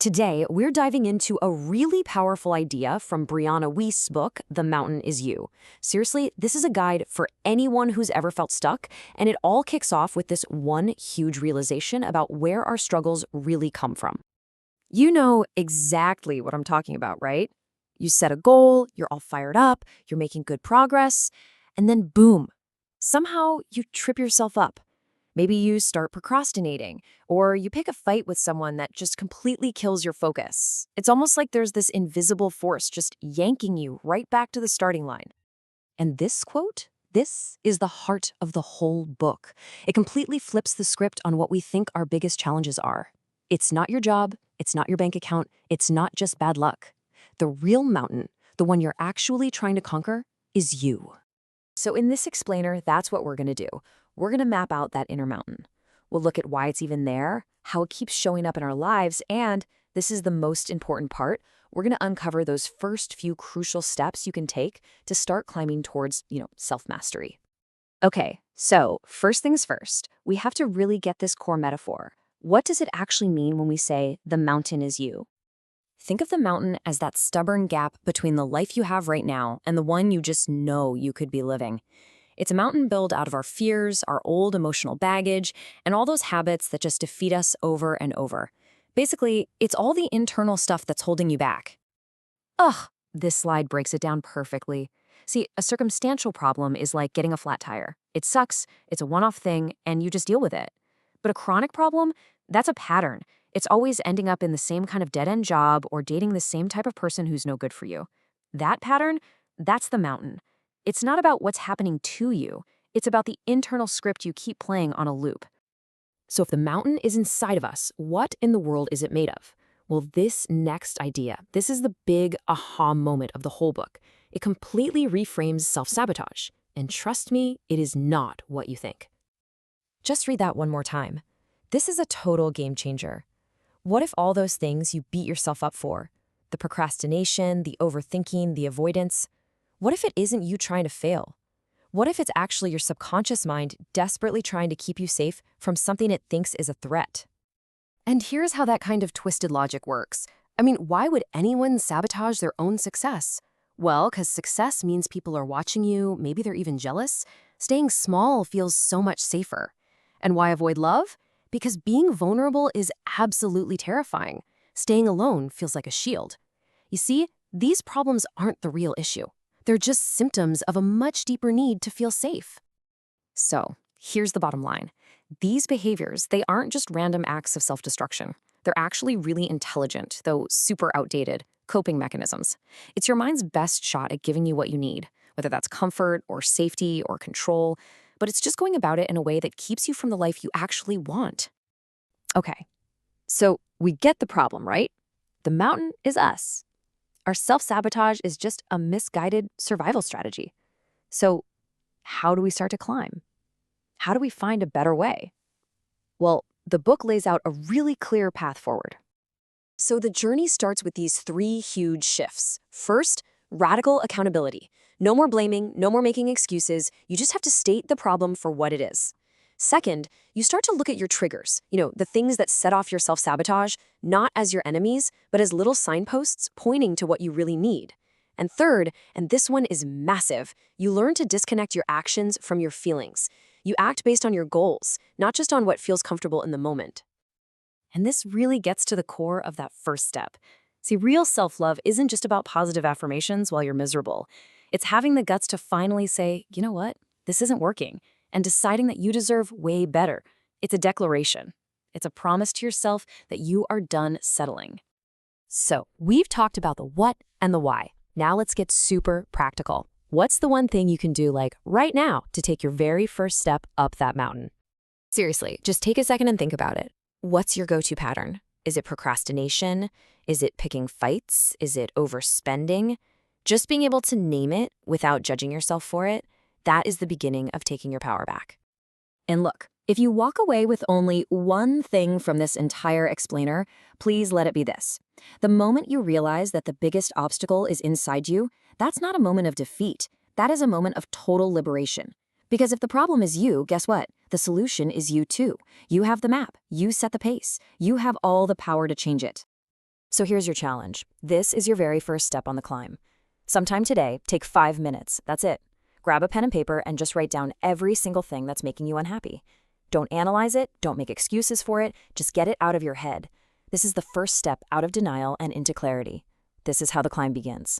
Today, we're diving into a really powerful idea from Brianna Wiest's book, The Mountain Is You. Seriously, this is a guide for anyone who's ever felt stuck, and it all kicks off with this one huge realization about where our struggles really come from. You know exactly what I'm talking about, right? You set a goal, you're all fired up, you're making good progress, and then boom, somehow you trip yourself up. Maybe you start procrastinating, or you pick a fight with someone that just completely kills your focus. It's almost like there's this invisible force just yanking you right back to the starting line. And this quote, this is the heart of the whole book. It completely flips the script on what we think our biggest challenges are. It's not your job, it's not your bank account, it's not just bad luck. The real mountain, the one you're actually trying to conquer, is you. So in this explainer, that's what we're going to do. We're going to map out that inner mountain. We'll look at why it's even there, how it keeps showing up in our lives, and this is the most important part, we're going to uncover those first few crucial steps you can take to start climbing towards, self-mastery. Okay, so first things first, we have to really get this core metaphor. What does it actually mean when we say the mountain is you? Think of the mountain as that stubborn gap between the life you have right now and the one you just know you could be living. It's a mountain built out of our fears, our old emotional baggage, and all those habits that just defeat us over and over. Basically, it's all the internal stuff that's holding you back. Ugh, this slide breaks it down perfectly. See, a circumstantial problem is like getting a flat tire. It sucks, it's a one-off thing, and you just deal with it. But a chronic problem, that's a pattern. It's always ending up in the same kind of dead-end job or dating the same type of person who's no good for you. That pattern, that's the mountain. It's not about what's happening to you. It's about the internal script you keep playing on a loop. So if the mountain is inside of us, what in the world is it made of? Well, this next idea, this is the big aha moment of the whole book. It completely reframes self-sabotage. And trust me, it is not what you think. Just read that one more time. This is a total game changer. What if all those things you beat yourself up for, the procrastination, the overthinking, the avoidance, what if it isn't you trying to fail? What if it's actually your subconscious mind desperately trying to keep you safe from something it thinks is a threat? And here's how that kind of twisted logic works. I mean, why would anyone sabotage their own success? Well, because success means people are watching you, maybe they're even jealous. Staying small feels so much safer. And why avoid love? Because being vulnerable is absolutely terrifying. Staying alone feels like a shield. You see, these problems aren't the real issue. They're just symptoms of a much deeper need to feel safe. So, here's the bottom line. These behaviors, they aren't just random acts of self-destruction. They're actually really intelligent, though super outdated, coping mechanisms. It's your mind's best shot at giving you what you need, whether that's comfort or safety or control, but it's just going about it in a way that keeps you from the life you actually want. Okay, so we get the problem, right? The mountain is us. Our self-sabotage is just a misguided survival strategy. So how do we start to climb? How do we find a better way? Well, the book lays out a really clear path forward. So the journey starts with these three huge shifts. First, radical accountability. No more blaming, no more making excuses. You just have to state the problem for what it is. Second, you start to look at your triggers, the things that set off your self-sabotage, not as your enemies, but as little signposts pointing to what you really need. And third, and this one is massive, you learn to disconnect your actions from your feelings. You act based on your goals, not just on what feels comfortable in the moment. And this really gets to the core of that first step. See, real self-love isn't just about positive affirmations while you're miserable. It's having the guts to finally say, you know what, this isn't working, and deciding that you deserve way better. It's a declaration. It's a promise to yourself that you are done settling. So, we've talked about the what and the why. Now let's get super practical. What's the one thing you can do right now to take your very first step up that mountain? Seriously, just take a second and think about it. What's your go-to pattern? Is it procrastination? Is it picking fights? Is it overspending? Just being able to name it without judging yourself for it, that is the beginning of taking your power back. And look, if you walk away with only one thing from this entire explainer, please let it be this. The moment you realize that the biggest obstacle is inside you, that's not a moment of defeat. That is a moment of total liberation. Because if the problem is you, guess what? The solution is you too. You have the map. You set the pace. You have all the power to change it. So here's your challenge. This is your very first step on the climb. Sometime today, take 5 minutes. That's it. Grab a pen and paper and just write down every single thing that's making you unhappy. Don't analyze it, don't make excuses for it, just get it out of your head. This is the first step out of denial and into clarity. This is how the climb begins.